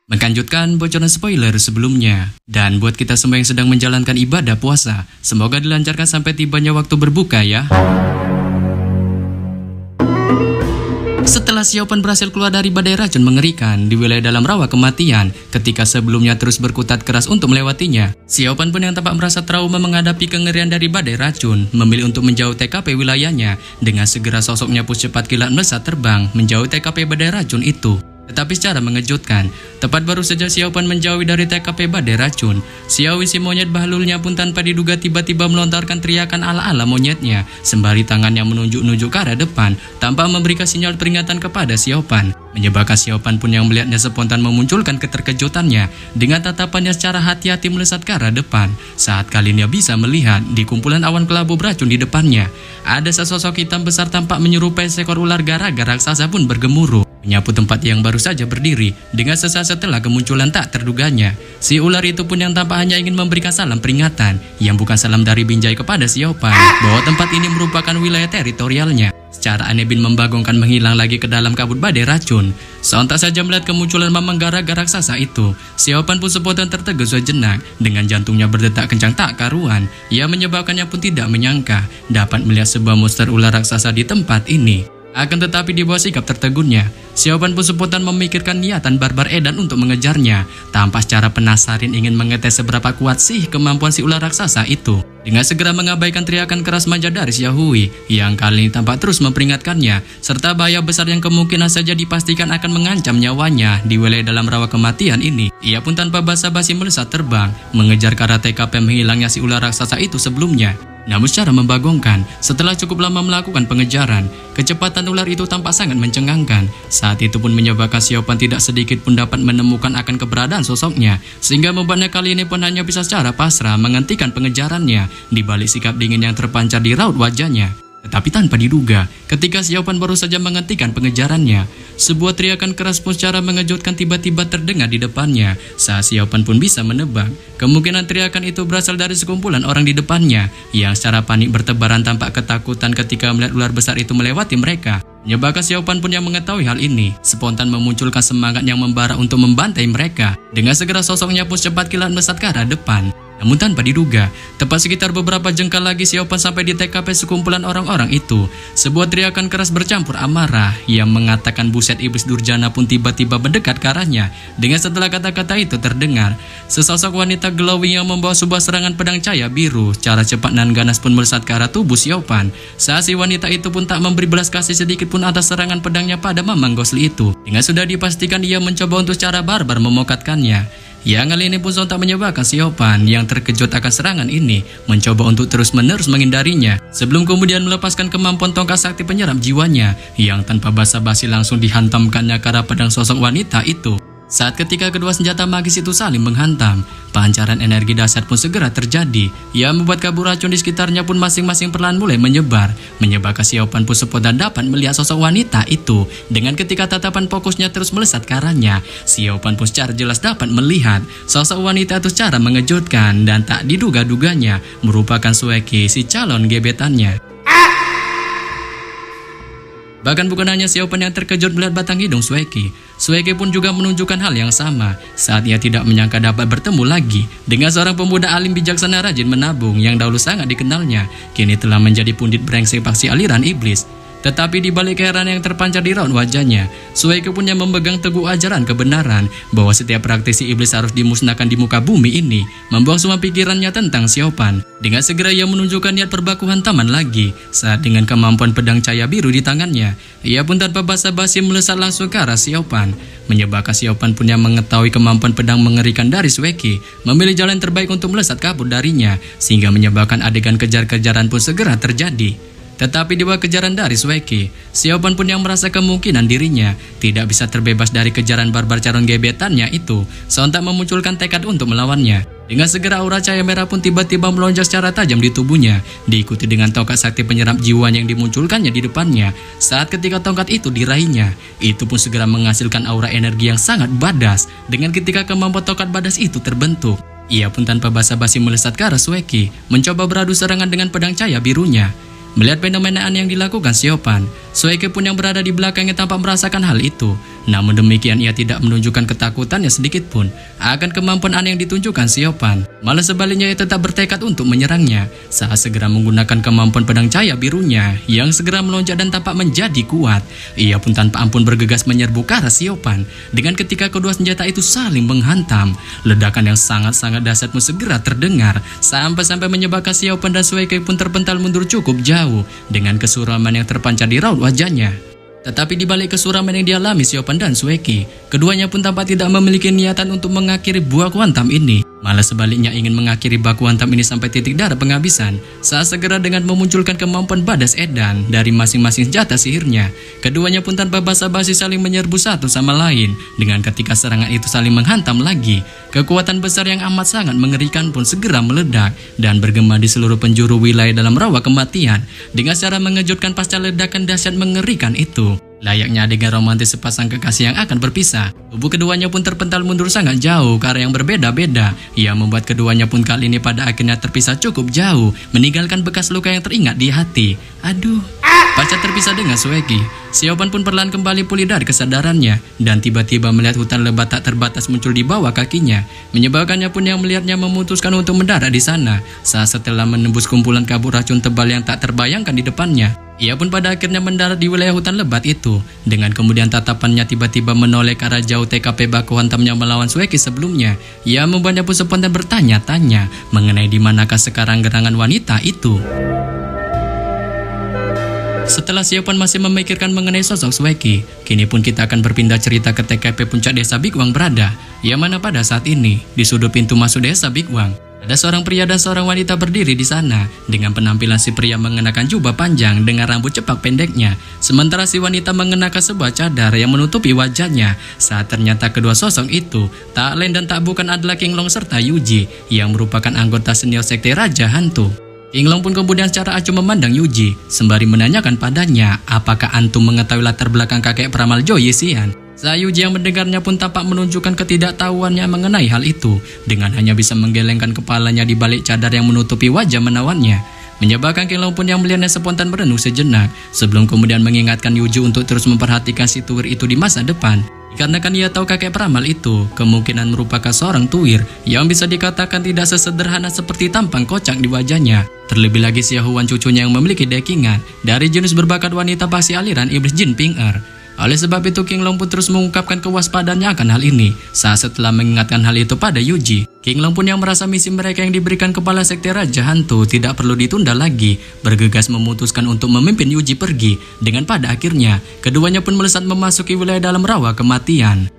Menglanjutkan bocoran spoiler sebelumnya. Dan buat kita semua yang sedang menjalankan ibadah puasa, semoga dilancarkan sampai tibanya waktu berbuka ya. Setelah Xiaopan berhasil keluar dari badai racun mengerikan di wilayah dalam rawa kematian, ketika sebelumnya terus berkutat keras untuk melewatinya, Xiaopan pun yang tampak merasa trauma menghadapi kengerian dari badai racun, memilih untuk menjauh TKP wilayahnya. Dengan segera sosoknya pun cepat kilat melesat terbang menjauh TKP badai racun itu. Tetapi secara mengejutkan, tepat baru saja Xiaopan menjauhi dari TKP badai racun, Xiaowi si monyet bahlulnya pun tanpa diduga tiba-tiba melontarkan teriakan ala-ala monyetnya, sembari tangannya menunjuk-nunjuk ke arah depan, tanpa memberikan sinyal peringatan kepada Xiaopan. Menyebabkan Xiaopan pun yang melihatnya spontan memunculkan keterkejutannya, dengan tatapannya secara hati-hati melesat ke arah depan. Saat kali ini bisa melihat di kumpulan awan kelabu beracun di depannya, ada sesosok hitam besar tampak menyerupai seekor ular garaga raksasa pun bergemuruh, menyapu tempat yang baru saja berdiri. Dengan sesaat setelah kemunculan tak terduganya, si ular itu pun yang tampak hanya ingin memberikan salam peringatan, yang bukan salam dari Binjai kepada Xiaopan, bahwa tempat ini merupakan wilayah teritorialnya. Secara aneh Bin membagongkan menghilang lagi ke dalam kabut badai racun. Sontak saja melihat kemunculan mamang garaga raksasa itu, Xiaopan pun spontan tertegun sejenak, dengan jantungnya berdetak kencang tak karuan. Ia menyebabkannya pun tidak menyangka dapat melihat sebuah monster ular raksasa di tempat ini. Akan tetapi di bawah sikap tertegunnya, Xiaopan pun spontan memikirkan niatan barbar Edan untuk mengejarnya, tanpa secara penasaran ingin mengetes seberapa kuat sih kemampuan si ular raksasa itu. Dengan segera mengabaikan teriakan keras manja dari Xiaohui, yang kali ini tampak terus memperingatkannya, serta bahaya besar yang kemungkinan saja dipastikan akan mengancam nyawanya di wilayah dalam rawa kematian ini. Ia pun tanpa basa-basi melesat terbang, mengejar ke arah TKP menghilangnya si ular raksasa itu sebelumnya. Namun secara membagongkan, setelah cukup lama melakukan pengejaran, kecepatan ular itu tampak sangat mencengangkan. Saat itu pun menyebabkan Xiaopan tidak sedikit pun dapat menemukan akan keberadaan sosoknya, sehingga membuatnya kali ini pun hanya bisa secara pasrah menghentikan pengejarannya di balik sikap dingin yang terpancar di raut wajahnya. Tetapi tanpa diduga, ketika Xiaopan baru saja menghentikan pengejarannya, sebuah teriakan keras pun secara mengejutkan tiba-tiba terdengar di depannya. Saat Xiaopan pun bisa menebak, kemungkinan teriakan itu berasal dari sekumpulan orang di depannya, yang secara panik bertebaran tampak ketakutan ketika melihat ular besar itu melewati mereka. Menyebabkan Xiaopan pun yang mengetahui hal ini, spontan memunculkan semangat yang membara untuk membantai mereka. Dengan segera sosoknya pun cepat kilat melesat ke arah depan. Namun tanpa diduga, tepat sekitar beberapa jengkal lagi Xiaopan sampai di TKP sekumpulan orang-orang itu. Sebuah teriakan keras bercampur amarah yang mengatakan buset iblis durjana pun tiba-tiba mendekat ke arahnya. Dengan setelah kata-kata itu terdengar, sesosok wanita glowing yang membawa sebuah serangan pedang cahaya biru secara cepat dan ganas pun melesat ke arah tubuh Xiaopan. Saat si wanita itu pun tak memberi belas kasih sedikit pun atas serangan pedangnya pada Mamang Gosli itu. Dengan sudah dipastikan ia mencoba untuk secara barbar memokatkannya. Yang kali ini pun sontak menyebabkan Xiaopan yang terkejut akan serangan ini mencoba untuk terus-menerus menghindarinya, sebelum kemudian melepaskan kemampuan tongkat sakti penyerap jiwanya yang tanpa basa-basi langsung dihantamkannya ke arah pedang sosok wanita itu. Saat ketika kedua senjata magis itu saling menghantam, pancaran energi dahsyat pun segera terjadi, yang membuat kabut racun di sekitarnya pun masing-masing perlahan mulai menyebar, menyebabkan Xiaopan pun spontan dapat melihat sosok wanita itu. Dengan ketika tatapan fokusnya terus melesat ke arahnya, Xiaopan pun secara jelas dapat melihat sosok wanita itu secara mengejutkan dan tak diduga-duganya merupakan Sueki, si calon gebetannya. Bahkan bukan hanya Xiaopan yang terkejut melihat batang hidung Sueki, Sueki pun juga menunjukkan hal yang sama saat ia tidak menyangka dapat bertemu lagi dengan seorang pemuda alim bijaksana rajin menabung yang dahulu sangat dikenalnya, kini telah menjadi pundit brengsek paksi aliran iblis. Tetapi di balik keheranan yang terpancar di raut wajahnya, Sueki pun yang memegang teguh ajaran kebenaran bahwa setiap praktisi iblis harus dimusnahkan di muka bumi ini, membuang semua pikirannya tentang Xiaopan. Dengan segera ia menunjukkan niat perbaku hantaman lagi saat dengan kemampuan pedang cahaya biru di tangannya, ia pun tanpa basa-basi melesat langsung ke arah Xiaopan. Menyebabkan Xiaopan pun yang mengetahui kemampuan pedang mengerikan dari Sueki, memilih jalan terbaik untuk melesat kabur darinya, sehingga menyebabkan adegan kejar-kejaran pun segera terjadi. Tetapi di bawah kejaran dari Sueki, Xiaopan pun yang merasa kemungkinan dirinya tidak bisa terbebas dari kejaran barbar calon gebetannya itu, sontak memunculkan tekad untuk melawannya. Dengan segera aura cahaya merah pun tiba-tiba melonjak secara tajam di tubuhnya, diikuti dengan tongkat sakti penyerap jiwa yang dimunculkannya di depannya. Saat ketika tongkat itu diraihnya, itu pun segera menghasilkan aura energi yang sangat badas. Dengan ketika kemampuan tongkat badas itu terbentuk, ia pun tanpa basa-basi melesat ke arah Sueki, mencoba beradu serangan dengan pedang cahaya birunya. Melihat fenomenaan yang dilakukan Xiaopan, Sueki pun yang berada di belakangnya tampak merasakan hal itu. Namun demikian ia tidak menunjukkan ketakutannya sedikit pun akan kemampuan aneh yang ditunjukkan Siopan. Malah sebaliknya ia tetap bertekad untuk menyerangnya saat segera menggunakan kemampuan pedang cahaya birunya yang segera melonjak dan tampak menjadi kuat. Ia pun tanpa ampun bergegas menyerbu ke arah Siopan. Dengan ketika kedua senjata itu saling menghantam, ledakan yang sangat-sangat dahsyat pun segera terdengar sampai-sampai menyebabkan Siopan dan Sueki pun terpental mundur cukup jauh dengan kesuraman yang terpancar di raut wajahnya. Tetapi di balik kesuraman yang dialami Siopan dan Sueki, keduanya pun tampak tidak memiliki niatan untuk mengakhiri buah kuantam ini. Malah sebaliknya ingin mengakhiri baku hantam ini sampai titik darah penghabisan saat segera dengan memunculkan kemampuan badas edan dari masing-masing senjata sihirnya. Keduanya pun tanpa basa-basi saling menyerbu satu sama lain. Dengan ketika serangan itu saling menghantam lagi, kekuatan besar yang amat sangat mengerikan pun segera meledak dan bergema di seluruh penjuru wilayah dalam rawa kematian dengan cara mengejutkan pasca ledakan dahsyat mengerikan itu. Layaknya adegan romantis sepasang kekasih yang akan berpisah, tubuh keduanya pun terpental mundur sangat jauh ke arah yang berbeda-beda. Ia membuat keduanya pun kali ini pada akhirnya terpisah cukup jauh, meninggalkan bekas luka yang teringat di hati. Aduh. Pasca terpisah dengan Sueki, Siopan pun perlahan kembali pulih dari kesadarannya dan tiba-tiba melihat hutan lebat tak terbatas muncul di bawah kakinya, menyebabkannya pun yang melihatnya memutuskan untuk mendarat di sana. Saat setelah menembus kumpulan kabut racun tebal yang tak terbayangkan di depannya, ia pun pada akhirnya mendarat di wilayah hutan lebat itu. Dengan kemudian tatapannya tiba-tiba menoleh ke arah jauh TKP baku hantamnya melawan Sueki sebelumnya. Ia membuatnya pun spontan bertanya-tanya mengenai di manakah sekarang gerangan wanita itu. Setelah Siopan masih memikirkan mengenai sosok Sueki, kini pun kita akan berpindah cerita ke TKP puncak desa Bigwang berada, yang mana pada saat ini di sudut pintu masuk desa Bigwang ada seorang pria dan seorang wanita berdiri di sana dengan penampilan si pria mengenakan jubah panjang dengan rambut cepak pendeknya, sementara si wanita mengenakan sebuah cadar yang menutupi wajahnya. Saat ternyata kedua sosok itu tak lain dan tak bukan adalah King Long serta Yuji yang merupakan anggota senior sekte Raja Hantu. King Long pun kemudian secara acuh memandang Yuji sembari menanyakan padanya apakah antum mengetahui latar belakang kakek peramal Jo Yisian. Saat Yuji yang mendengarnya pun tampak menunjukkan ketidaktahuannya mengenai hal itu dengan hanya bisa menggelengkan kepalanya di balik cadar yang menutupi wajah menawannya, menyebabkan King Long pun yang melihatnya spontan merenung sejenak sebelum kemudian mengingatkan Yuji untuk terus memperhatikan si tuwir itu di masa depan. Dikarenakan ia tahu kakek peramal itu kemungkinan merupakan seorang tuwir yang bisa dikatakan tidak sesederhana seperti tampang kocak di wajahnya. Terlebih lagi si Huan cucunya yang memiliki dekingan dari jenis berbakat wanita pasti aliran iblis jin Ping Er. Oleh sebab itu King Long pun terus mengungkapkan kewaspadaannya akan hal ini. Saat setelah mengingatkan hal itu pada Yuji, King Long pun yang merasa misi mereka yang diberikan kepala sekte Raja Hantu tidak perlu ditunda lagi, bergegas memutuskan untuk memimpin Yuji pergi. Dengan pada akhirnya keduanya pun melesat memasuki wilayah dalam rawa kematian.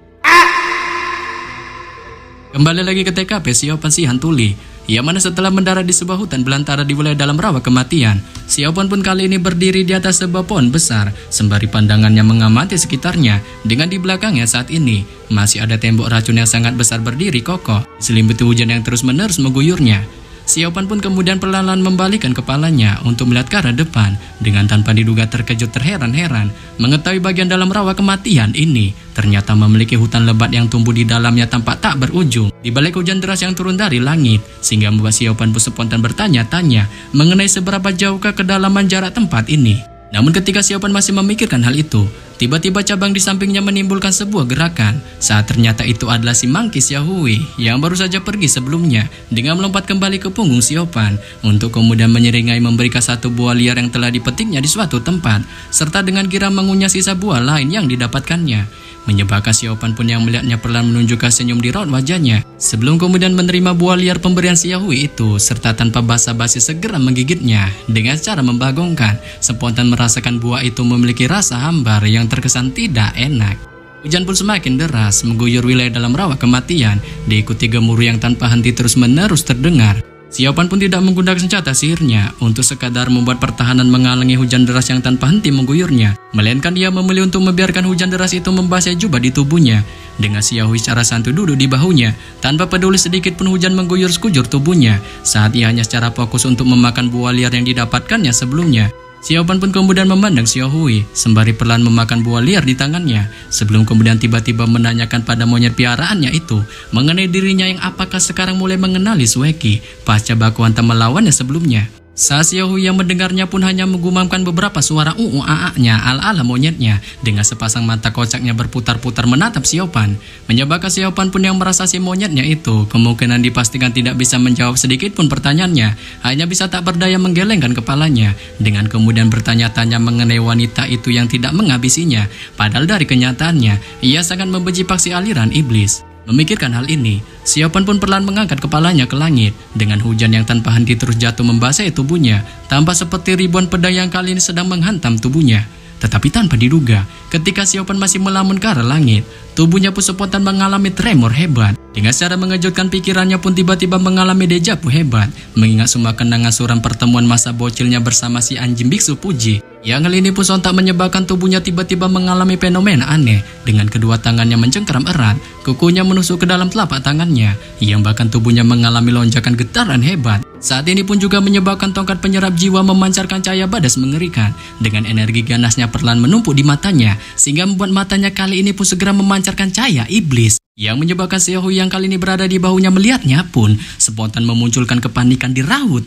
Kembali lagi ke TKP Siopan si Hantuli, yang mana setelah mendarat di sebuah hutan belantara di wilayah dalam rawa kematian, Siopan pun kali ini berdiri di atas sebuah pohon besar sembari pandangannya mengamati sekitarnya. Dengan di belakangnya saat ini masih ada tembok racun yang sangat besar berdiri kokoh, diselimuti hujan yang terus-menerus mengguyurnya. Siopan pun kemudian perlahan membalikkan kepalanya untuk melihat ke arah depan dengan tanpa diduga terkejut terheran-heran mengetahui bagian dalam rawa kematian ini ternyata memiliki hutan lebat yang tumbuh di dalamnya tampak tak berujung di balik hujan deras yang turun dari langit, sehingga membuat Siopan pun spontan bertanya-tanya mengenai seberapa jauhkah kedalaman jarak tempat ini. Namun ketika Siopan masih memikirkan hal itu, tiba-tiba cabang di sampingnya menimbulkan sebuah gerakan. Saat ternyata itu adalah si Monkey Xiaohui yang baru saja pergi sebelumnya dengan melompat kembali ke punggung Siopan untuk kemudian menyeringai memberikan satu buah liar yang telah dipetiknya di suatu tempat, serta dengan gira mengunyah sisa buah lain yang didapatkannya. Menyebabkan Siopan pun yang melihatnya perlahan menunjukkan senyum di raut wajahnya sebelum kemudian menerima buah liar pemberian Xiaohui itu serta tanpa basa-basi segera menggigitnya dengan cara membagongkan, spontan merasakan buah itu memiliki rasa hambar yang terkesan tidak enak. Hujan pun semakin deras mengguyur wilayah dalam rawa kematian, diikuti gemuruh yang tanpa henti terus-menerus terdengar. Siopan pun tidak menggunakan senjata sihirnya untuk sekadar membuat pertahanan menghalangi hujan deras yang tanpa henti mengguyurnya, melainkan dia memilih untuk membiarkan hujan deras itu membasahi jubah di tubuhnya. Dengan Xiaohui secara santuy duduk di bahunya, tanpa peduli sedikit pun hujan mengguyur sekujur tubuhnya, saat ia hanya secara fokus untuk memakan buah liar yang didapatkannya sebelumnya. Siopan pun kemudian memandang Xiaohui sembari perlahan memakan buah liar di tangannya sebelum kemudian tiba-tiba menanyakan pada monyet piaraannya itu mengenai dirinya yang apakah sekarang mulai mengenali Sueki pasca baku hantam melawannya sebelumnya. Saat Xiao Hui yang mendengarnya pun hanya menggumamkan beberapa suara aa-nya ala-ala monyetnya dengan sepasang mata kocaknya berputar-putar menatap Xiao Pan. Menyebabkan Xiao Pan pun yang merasa si monyetnya itu kemungkinan dipastikan tidak bisa menjawab sedikit pun pertanyaannya, hanya bisa tak berdaya menggelengkan kepalanya dengan kemudian bertanya-tanya mengenai wanita itu yang tidak menghabisinya. Padahal dari kenyataannya ia sangat membenci paksi aliran iblis. Memikirkan hal ini, Xiao Pan pun perlahan mengangkat kepalanya ke langit dengan hujan yang tanpa henti terus jatuh membasahi tubuhnya, tampak seperti ribuan pedang yang kali ini sedang menghantam tubuhnya. Tetapi tanpa diduga, ketika Xiao Pan masih melamun ke arah langit, tubuhnya pun spontan mengalami tremor hebat. Dengan secara mengejutkan pikirannya pun tiba-tiba mengalami dejavu hebat, mengingat semua kenangan suram pertemuan masa bocilnya bersama si anjing biksu Puji. Yang hal ini pun sontak menyebabkan tubuhnya tiba-tiba mengalami fenomena aneh. Dengan kedua tangannya mencengkeram erat, kukunya menusuk ke dalam telapak tangannya, yang bahkan tubuhnya mengalami lonjakan getaran hebat. Saat ini pun juga menyebabkan tongkat penyerap jiwa memancarkan cahaya badas mengerikan. Dengan energi ganasnya perlahan menumpuk di matanya, sehingga membuat matanya kali ini pun segera memancarkan cahaya iblis. Yang menyebabkan Xiao Hui yang kali ini berada di bahunya melihatnya pun spontan memunculkan kepanikan di raut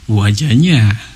wajahnya.